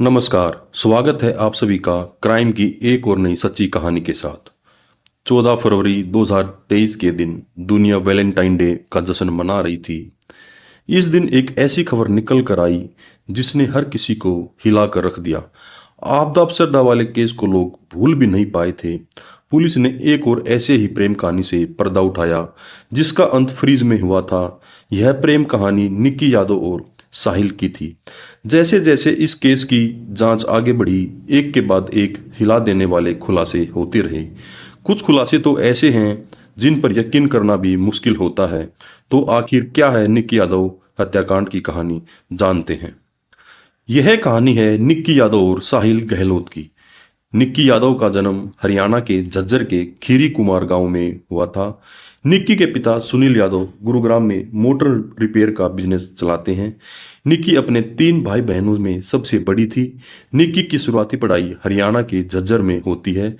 नमस्कार। स्वागत है आप सभी का क्राइम की एक और नई सच्ची कहानी के साथ। 14 फरवरी 2023 के दिन दुनिया वैलेंटाइन डे का जश्न मना रही थी। इस दिन एक ऐसी खबर निकल कर आई जिसने हर किसी को हिला कर रख दिया। आपदा अफसरदा वाले केस को लोग भूल भी नहीं पाए थे। पुलिस ने एक और ऐसे ही प्रेम कहानी से पर्दा उठाया जिसका अंत फ्रीज में हुआ था। यह प्रेम कहानी निक्की यादव और साहिल की थी। जैसे जैसे इस केस की जांच आगे बढ़ी, एक के बाद एक हिला देने वाले खुलासे होते रहे। कुछ खुलासे तो ऐसे हैं जिन पर यकीन करना भी मुश्किल होता है। तो आखिर क्या है निक्की यादव हत्याकांड की कहानी, जानते हैं। यह कहानी है निक्की यादव और साहिल गहलोत की। निक्की यादव का जन्म हरियाणा के झज्जर के खीरी कुमार गांव में हुआ था। निक्की के पिता सुनील यादव गुरुग्राम में मोटर रिपेयर का बिजनेस चलाते हैं। निक्की अपने 3 भाई बहनों में सबसे बड़ी थी। निक्की की शुरुआती पढ़ाई हरियाणा के झज्जर में होती है,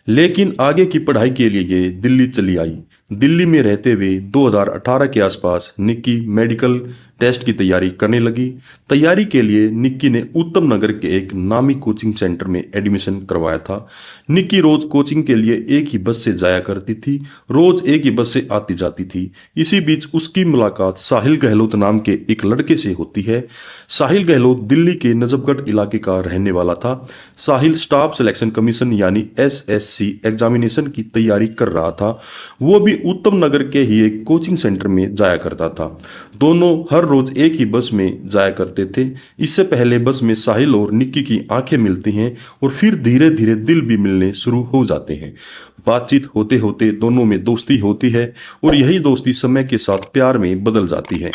लेकिन आगे की पढ़ाई के लिए ये दिल्ली चली आई। दिल्ली में रहते हुए 2018 के आसपास निक्की मेडिकल टेस्ट की तैयारी करने लगी। तैयारी के लिए निक्की ने उत्तम नगर के एक नामी कोचिंग सेंटर में एडमिशन करवाया था। निक्की रोज कोचिंग के लिए एक ही बस से जाया करती थी, रोज एक ही बस से आती जाती थी। इसी बीच उसकी मुलाकात साहिल गहलोत नाम के एक लड़के से होती है। साहिल गहलोत दिल्ली के नजफगढ़ इलाके का रहने वाला था। साहिल स्टाफ सिलेक्शन कमीशन यानी SSC एग्जामिनेशन की तैयारी कर रहा था। वो भी उत्तम नगर के ही एक कोचिंग सेंटर में जाया करता था। दोनों हर रोज एक ही बस में जाया करते थे। इससे पहले बस में साहिल और निक्की की आंखें मिलती हैं और फिर धीरे धीरे दिल भी मिलने शुरू हो जाते हैं। बातचीत होते होते दोनों में दोस्ती होती है और यही दोस्ती समय के साथ प्यार में बदल जाती है।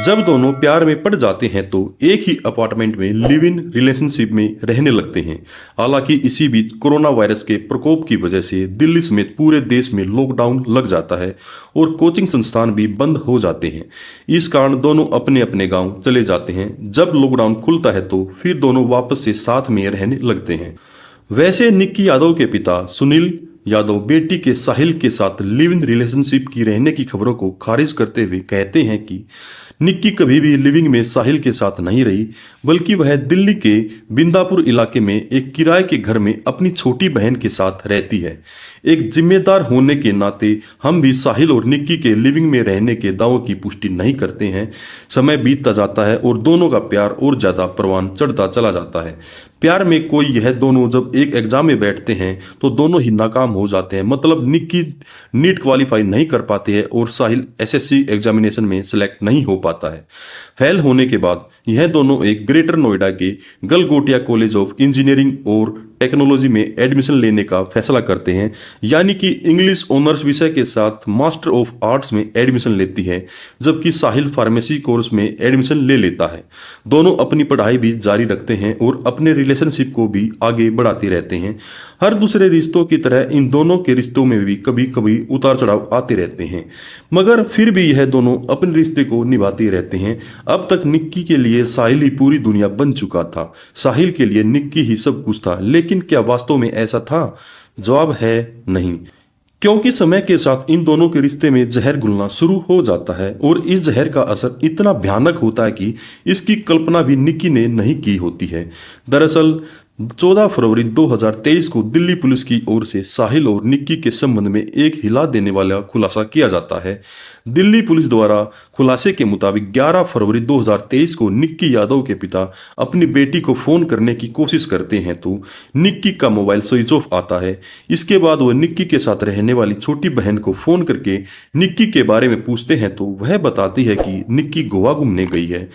जब दोनों प्यार में पड़ जाते हैं तो एक ही अपार्टमेंट में लिव इन रिलेशनशिप में रहने लगते हैं। हालांकि इसी बीच कोरोना वायरस के प्रकोप की वजह से दिल्ली समेत पूरे देश में लॉकडाउन लग जाता है और कोचिंग संस्थान भी बंद हो जाते हैं। इस कारण दोनों अपने अपने गांव चले जाते हैं। जब लॉकडाउन खुलता है तो फिर दोनों वापस से साथ में रहने लगते हैं। वैसे निक्की यादव के पिता सुनील यादव बेटी के साहिल के साथ लिव इन रिलेशनशिप की रहने की खबरों को खारिज करते हुए कहते हैं कि निक्की कभी भी लिविंग में साहिल के साथ नहीं रही, बल्कि वह दिल्ली के बिंदापुर इलाके में एक किराए के घर में अपनी छोटी बहन के साथ रहती है। एक जिम्मेदार होने के नाते हम भी साहिल और निक्की के लिविंग में रहने के दावों की पुष्टि नहीं करते हैं। समय बीतता जाता है और दोनों का प्यार और ज्यादा परवान चढ़ता चला जाता है। प्यार में कोई यह दोनों जब एक एग्जाम में बैठते हैं तो दोनों ही नाकाम हो जाते हैं। मतलब निक्की नीट क्वालिफाई नहीं कर पाते हैं और साहिल SSC एग्जामिनेशन में सिलेक्ट नहीं हो पाता है। फेल होने के बाद यह दोनों एक ग्रेटर नोएडा के गलगोटिया कॉलेज ऑफ इंजीनियरिंग और टेक्नोलॉजी में एडमिशन लेने का फैसला करते हैं, यानी कि इंग्लिश ऑनर्स विषय के साथ मास्टर ऑफ आर्ट्स में एडमिशन लेती है, जबकि साहिल फार्मेसी कोर्स में एडमिशन ले लेता है। दोनों अपनी पढ़ाई भी जारी रखते हैं और अपने रिलेशनशिप को भी आगे बढ़ाते रहते हैं। हर दूसरे रिश्तों की तरह इन दोनों के रिश्तों में भी कभी कभी उतार चढ़ाव आते रहते हैं, मगर फिर भी यह दोनों अपने रिश्ते को निभाते रहते हैं। अब तक निक्की के लिए साहिल ही पूरी दुनिया बन चुका था। साहिल के लिए निक्की ही सब कुछ था, लेकिन क्या वास्तव में ऐसा था? जवाब है नहीं, क्योंकि समय के साथ इन दोनों के रिश्ते में जहर घुलना शुरू हो जाता है और इस जहर का असर इतना भयानक होता है कि इसकी कल्पना भी निक्की ने नहीं की होती है। दरअसल 14 फरवरी 2023 को दिल्ली पुलिस की ओर से साहिल और निक्की के संबंध में एक हिला देने वाला खुलासा किया जाता है। दिल्ली पुलिस द्वारा खुलासे के मुताबिक 11 फरवरी 2023 को निक्की यादव के पिता अपनी बेटी को फोन करने की कोशिश करते हैं तो निक्की का मोबाइल स्विच ऑफ आता है। इसके बाद वह निक्की के साथ रहने वाली छोटी बहन को फोन करके निक्की के बारे में पूछते हैं तो वह बताती है कि निक्की गोवा घूमने गई है।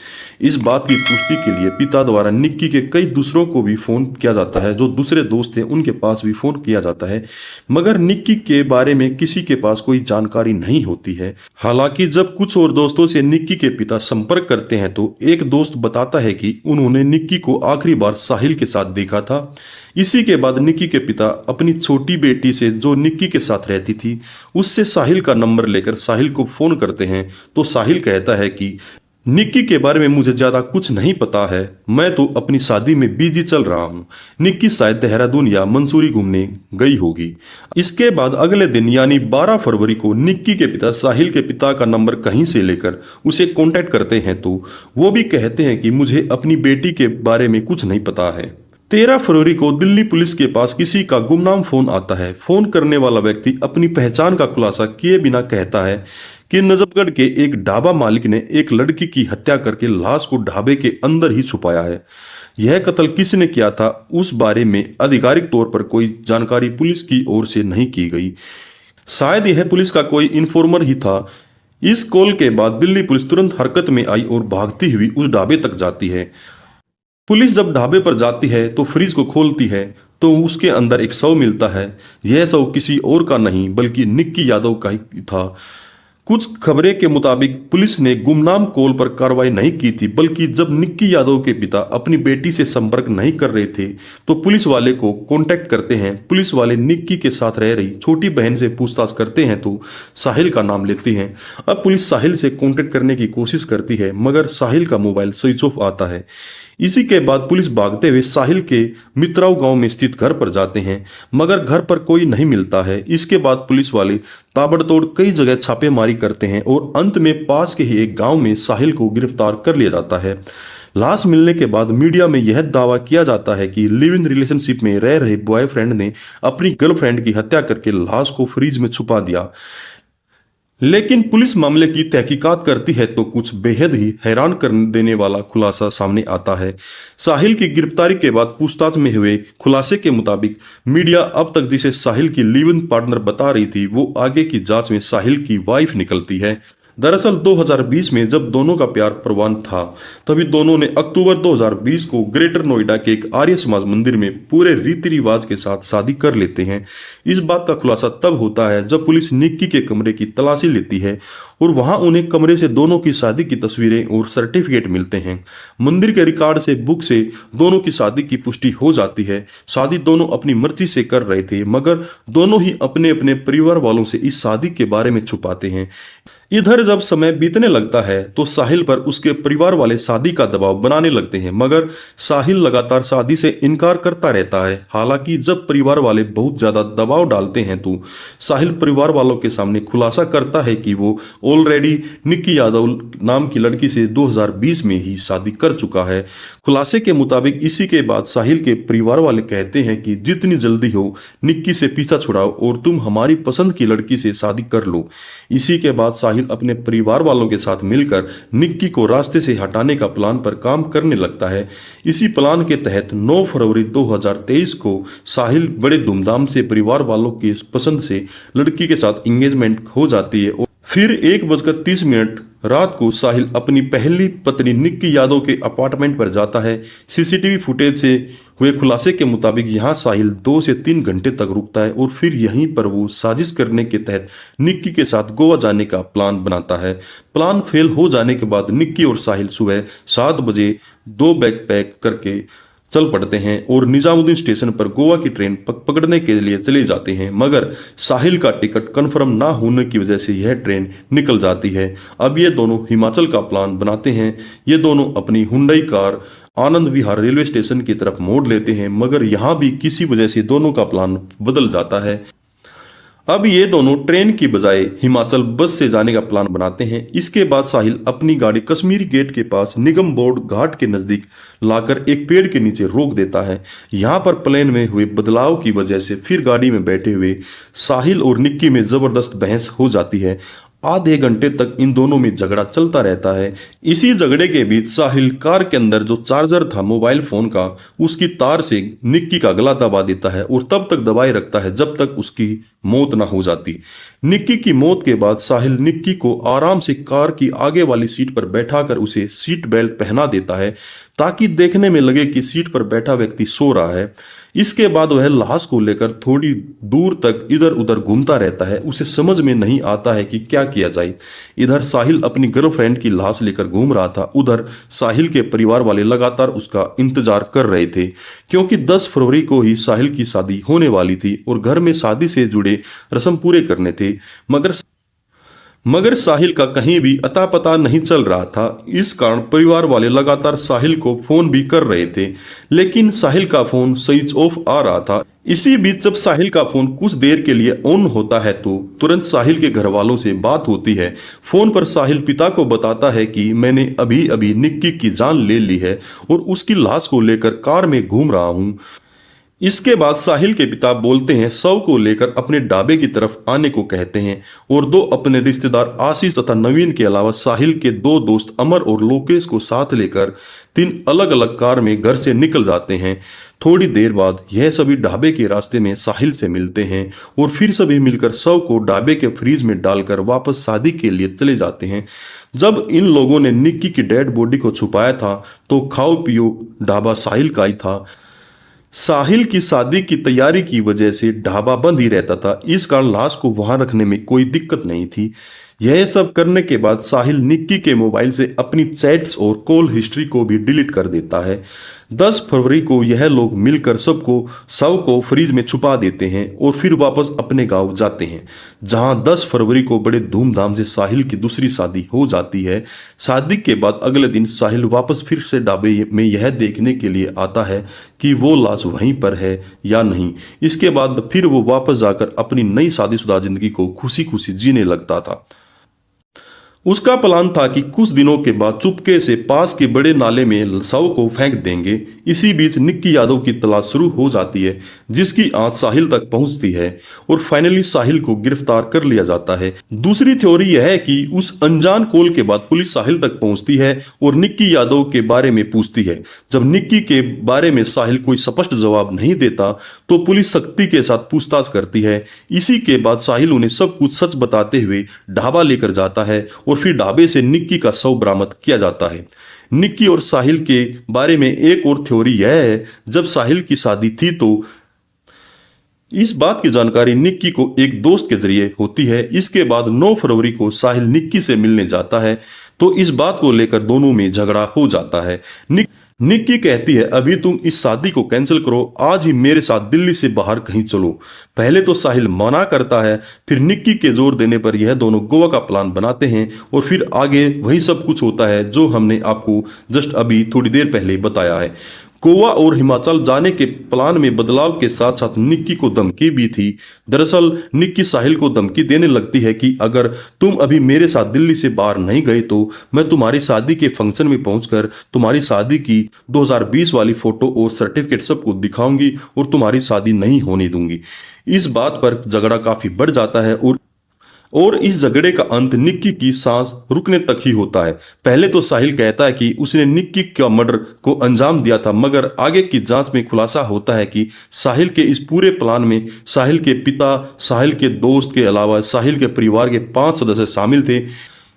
इस बात की पुष्टि के लिए पिता द्वारा निक्की के कई दूसरों को भी फोन किया जाता है, जो दूसरे दोस्त थे उनके पास भी फोन किया जाता है, मगर निक्की के बारे में किसी के पास कोई जानकारी नहीं होती है। हालांकि जब कुछ और दोस्तों से निक्की के पिता संपर्क करते हैं तो एक दोस्त बताता है कि उन्होंने निक्की को आखिरी बार साहिल के साथ देखा था। इसी के बाद निक्की के पिता अपनी छोटी बेटी से जो निक्की के साथ रहती थी उससे साहिल का नंबर लेकर साहिल को फोन करते हैं तो साहिल कहता है कि निक्की के बारे में मुझे ज्यादा कुछ नहीं पता है। मैं तो अपनी शादी में बिजी चल रहा हूँ। निक्की शायद देहरादून या मंसूरी घूमने गई होगी। इसके बाद अगले दिन यानी 12 फरवरी को निक्की के पिता साहिल के पिता का नंबर कहीं से लेकर उसे कांटेक्ट करते हैं तो वो भी कहते हैं कि मुझे अपनी बेटी के बारे में कुछ नहीं पता है। 13 फरवरी को दिल्ली पुलिस के पास किसी का गुमनाम फोन आता है। फोन करने वाला व्यक्ति अपनी पहचान का खुलासा किए बिना कहता है कि नजफगढ़ के एक ढाबा मालिक ने एक लड़की की हत्या करके लाश को ढाबे के अंदर ही छुपाया है। यह कत्ल किसने किया था उस बारे में आधिकारिक तौर पर कोई जानकारी पुलिस की ओर से नहीं की गई। शायद यह पुलिस का कोई इन्फॉर्मर ही था। इस कॉल के बाद दिल्ली पुलिस तुरंत हरकत में आई और भागती हुई उस ढाबे तक जाती है। पुलिस जब ढाबे पर जाती है तो फ्रिज को खोलती है तो उसके अंदर एक शव मिलता है। यह शव किसी और का नहीं बल्कि निक्की यादव का ही था। कुछ खबरें के मुताबिक पुलिस ने गुमनाम कॉल पर कार्रवाई नहीं की थी, बल्कि जब निक्की यादव के पिता अपनी बेटी से संपर्क नहीं कर रहे थे तो पुलिस वाले को कांटेक्ट करते हैं। पुलिस वाले निक्की के साथ रह रही छोटी बहन से पूछताछ करते हैं तो साहिल का नाम लेते हैं। अब पुलिस साहिल से कांटेक्ट करने की कोशिश करती है मगर साहिल का मोबाइल स्विच ऑफ आता है। इसी के बाद पुलिस भागते हुए साहिल के मित्राव गांव में स्थित घर पर जाते हैं मगर घर पर कोई नहीं मिलता है। इसके बाद पुलिस वाले ताबड़तोड़ कई जगह छापेमारी करते हैं और अंत में पास के ही एक गांव में साहिल को गिरफ्तार कर लिया जाता है। लाश मिलने के बाद मीडिया में यह दावा किया जाता है कि लिव इन रिलेशनशिप में रह रहे बॉयफ्रेंड ने अपनी गर्लफ्रेंड की हत्या करके लाश को फ्रिज में छुपा दिया। लेकिन पुलिस मामले की तहकीकात करती है तो कुछ बेहद ही हैरान कर देने वाला खुलासा सामने आता है। साहिल की गिरफ्तारी के बाद पूछताछ में हुए खुलासे के मुताबिक मीडिया अब तक जिसे साहिल की लिव इन पार्टनर बता रही थी वो आगे की जांच में साहिल की वाइफ निकलती है। दरअसल 2020 में जब दोनों का प्यार परवान था तभी दोनों ने अक्टूबर 2020 को ग्रेटर नोएडा के एक आर्य समाज मंदिर में पूरे रीति रिवाज के साथ शादी कर लेते हैं। इस बात का खुलासा तब होता है जब पुलिस निक्की के कमरे की तलाशी लेती है और वहां उन्हें कमरे से दोनों की शादी की तस्वीरें और सर्टिफिकेट मिलते हैं। मंदिर के रिकॉर्ड से बुक से दोनों की शादी की पुष्टि हो जाती है। शादी दोनों अपनी मर्जी से कर रहे थे मगर दोनों ही अपने अपने परिवार वालों से इस शादी के बारे में छुपाते हैं। इधर जब समय बीतने लगता है तो साहिल पर उसके परिवार वाले शादी का दबाव बनाने लगते हैं मगर साहिल लगातार शादी से इनकार करता रहता है। हालांकि जब परिवार वाले बहुत ज्यादा दबाव डालते हैं तो साहिल परिवार वालों के सामने खुलासा करता है कि वो ऑलरेडी निक्की यादव नाम की लड़की से 2020 में ही शादी कर चुका है। खुलासे के मुताबिक इसी के बाद साहिल के परिवार वाले कहते हैं कि जितनी जल्दी हो निक्की से पीछा छुड़ाओ और तुम हमारी पसंद की लड़की से शादी कर लो। इसी के बाद साहिल अपने परिवार वालों के साथ मिलकर निक्की को रास्ते से हटाने का प्लान पर काम करने लगता है। इसी प्लान के तहत 9 फरवरी 2023 को साहिल बड़े धूमधाम से परिवार वालों की पसंद से लड़की के साथ एंगेजमेंट हो जाती है और फिर 1:30 रात को साहिल अपनी पहली पत्नी निक्की यादव के अपार्टमेंट पर जाता है। सीसीटीवी फुटेज से हुए खुलासे के मुताबिक यहाँ साहिल 2 से 3 घंटे तक रुकता है और फिर यहीं पर वो साजिश करने के तहत निक्की के साथ गोवा जाने का प्लान बनाता है। प्लान फेल हो जाने के बाद निक्की और साहिल सुबह 7 बजे 2 बैग पैक करके चल पड़ते हैं और निजामुद्दीन स्टेशन पर गोवा की ट्रेन पकड़ने के लिए चले जाते हैं मगर साहिल का टिकट कंफर्म ना होने की वजह से यह ट्रेन निकल जाती है। अब ये दोनों हिमाचल का प्लान बनाते हैं। ये दोनों अपनी Hyundai car Anand Vihar railway station की तरफ मोड़ लेते हैं मगर यहाँ भी किसी वजह से दोनों का प्लान बदल जाता है। अब ये दोनों ट्रेन की बजाय हिमाचल बस से जाने का प्लान बनाते हैं। इसके बाद साहिल अपनी गाड़ी कश्मीरी गेट के पास निगम बोर्ड घाट के नजदीक लाकर एक पेड़ के नीचे रोक देता है। यहाँ पर प्लेन में हुए बदलाव की वजह से फिर गाड़ी में बैठे हुए साहिल और निक्की में जबरदस्त बहस हो जाती है। आधे घंटे तक इन दोनों में झगड़ा चलता रहता है। इसी झगड़े के बीच साहिल कार के अंदर जो चार्जर था मोबाइल फोन का उसकी तार से निक्की का गला दबा देता है और तब तक दबाए रखता है जब तक उसकी मौत ना हो जाती। निक्की की मौत के बाद साहिल निक्की को आराम से कार की आगे वाली सीट पर बैठाकर उसे सीट बेल्ट पहना देता है ताकि देखने में लगे कि सीट पर बैठा व्यक्ति सो रहा है। इसके बाद वह लाश को लेकर थोड़ी दूर तक इधर उधर घूमता रहता है। उसे समझ में नहीं आता है कि क्या किया जाए। इधर साहिल अपनी गर्लफ्रेंड की लाश लेकर घूम रहा था, उधर साहिल के परिवार वाले लगातार उसका इंतजार कर रहे थे क्योंकि 10 फरवरी को ही साहिल की शादी होने वाली थी और घर में शादी से जुड़े रस्म पूरे करने थे। मगर साहिल का कहीं भी अता पता नहीं चल रहा था। इस कारण परिवार वाले लगातार साहिल को फोन भी कर रहे थे, लेकिन साहिल का फोन स्विच ऑफ आ रहा था। इसी बीच जब साहिल का फोन कुछ देर के लिए ऑन होता है तो तुरंत साहिल के घर वालों से बात होती है। फोन पर साहिल पिता को बताता है कि मैंने अभी अभी निक्की की जान ले ली है और उसकी लाश को लेकर कार में घूम रहा हूं। इसके बाद साहिल के पिता बोलते हैं शव को लेकर अपने ढाबे की तरफ आने को कहते हैं और दो अपने रिश्तेदार आशीष तथा नवीन के अलावा साहिल के दो दोस्त अमर और लोकेश को साथ लेकर 3 अलग अलग कार में घर से निकल जाते हैं। थोड़ी देर बाद यह सभी ढाबे के रास्ते में साहिल से मिलते हैं और फिर सभी मिलकर शव को ढाबे के फ्रीज में डालकर वापस शादी के लिए चले जाते हैं। जब इन लोगों ने निक्की की डेड बॉडी को छुपाया था तो खाओ पियो ढाबा साहिल का ही था। साहिल की शादी की तैयारी की वजह से ढाबा बंद ही रहता था, इस कारण लाश को वहां रखने में कोई दिक्कत नहीं थी। यह सब करने के बाद साहिल निक्की के मोबाइल से अपनी चैट्स और कॉल हिस्ट्री को भी डिलीट कर देता है। 10 फरवरी को यह लोग मिलकर शव को फ्रीज में छुपा देते हैं और फिर वापस अपने गांव जाते हैं, जहां 10 फरवरी को बड़े धूमधाम से साहिल की दूसरी शादी हो जाती है। शादी के बाद अगले दिन साहिल वापस फिर से ढाबे में यह देखने के लिए आता है कि वो लाश वहीं पर है या नहीं। इसके बाद फिर वो वापस जाकर अपनी नई शादीशुदा जिंदगी को खुशी खुशी जीने लगता था। उसका प्लान था कि कुछ दिनों के बाद चुपके से पास के बड़े नाले में शव को फेंक देंगे। इसी बीच निक्की यादव की तलाश शुरू हो जाती है, जिसकी आंच साहिल तक पहुंचती है और फाइनली साहिल को गिरफ्तार कर लिया जाता है। दूसरी थ्योरी यह है कि उस अनजान कॉल के बाद पुलिस साहिल तक पहुंचती है और निक्की यादव के बारे में पूछती है। जब निक्की के बारे में साहिल कोई स्पष्ट जवाब नहीं देता तो पुलिस सख्ती के साथ पूछताछ करती है। इसी के बाद साहिल उन्हें सब कुछ सच बताते हुए ढाबा लेकर जाता है और फिर ढाबे से निक्की का शव बरामद किया जाता है। निक्की और साहिल के बारे में एक और थ्योरी यह है, जब साहिल की शादी थी तो इस बात की जानकारी निक्की को एक दोस्त के जरिए होती है। इसके बाद 9 फरवरी को साहिल निक्की से मिलने जाता है तो इस बात को लेकर दोनों में झगड़ा हो जाता है। निक्की कहती है अभी तुम इस शादी को कैंसिल करो, आज ही मेरे साथ दिल्ली से बाहर कहीं चलो। पहले तो साहिल मना करता है, फिर निक्की के जोर देने पर यह दोनों गोवा का प्लान बनाते हैं और फिर आगे वही सब कुछ होता है जो हमने आपको जस्ट अभी थोड़ी देर पहले बताया है। गोवा और हिमाचल जाने के प्लान में बदलाव के साथ साथ निक्की को धमकी भी थी। दरअसल निक्की साहिल को धमकी देने लगती है कि अगर तुम अभी मेरे साथ दिल्ली से बाहर नहीं गए तो मैं तुम्हारी शादी के फंक्शन में पहुंचकर तुम्हारी शादी की 2020 वाली फोटो और सर्टिफिकेट सबको दिखाऊंगी और तुम्हारी शादी नहीं होने दूंगी। इस बात पर झगड़ा काफी बढ़ जाता है और इस झगड़े का अंत निक्की की सांस रुकने तक ही होता है। पहले तो साहिल कहता है कि उसने निक्की का मर्डर को अंजाम दिया था, मगर आगे की जांच में खुलासा होता है कि साहिल के इस पूरे प्लान में साहिल के पिता, साहिल के दोस्त के अलावा साहिल के परिवार के 5 सदस्य शामिल थे।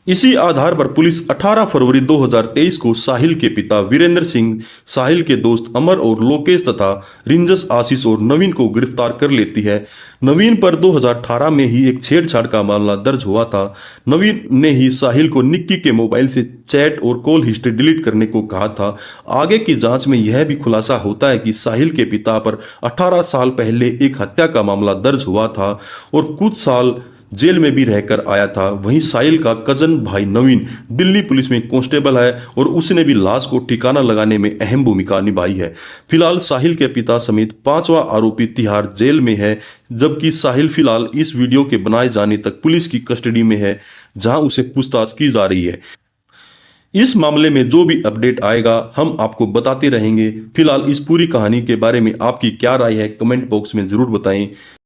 इसी आधार पर पुलिस 18 फरवरी 2023 को साहिल के पिता वीरेंद्र सिंह, साहिल के दोस्त अमर और लोकेश तथा रिंजस, आशीष और नवीन को गिरफ्तार कर लेती है। नवीन पर 2018 में ही एक छेड़छाड़ का मामला दर्ज हुआ था। नवीन ने ही साहिल को निक्की के मोबाइल से चैट और कॉल हिस्ट्री डिलीट करने को कहा था। आगे की जांच में यह भी खुलासा होता है कि साहिल के पिता पर 18 साल पहले एक हत्या का मामला दर्ज हुआ था और कुछ साल जेल में भी रहकर आया था। वहीं साहिल का कजन भाई नवीन दिल्ली पुलिस में कांस्टेबल है और उसने भी लाश को ठिकाना लगाने में अहम भूमिका निभाई है। फिलहाल साहिल के पिता समेत 5वां आरोपी तिहाड़ जेल में है, जबकि साहिल फिलहाल इस वीडियो के बनाए जाने तक पुलिस की कस्टडी में है, जहां उसे पूछताछ की जा रही है। इस मामले में जो भी अपडेट आएगा हम आपको बताते रहेंगे। फिलहाल इस पूरी कहानी के बारे में आपकी क्या राय है कमेंट बॉक्स में जरूर बताएं।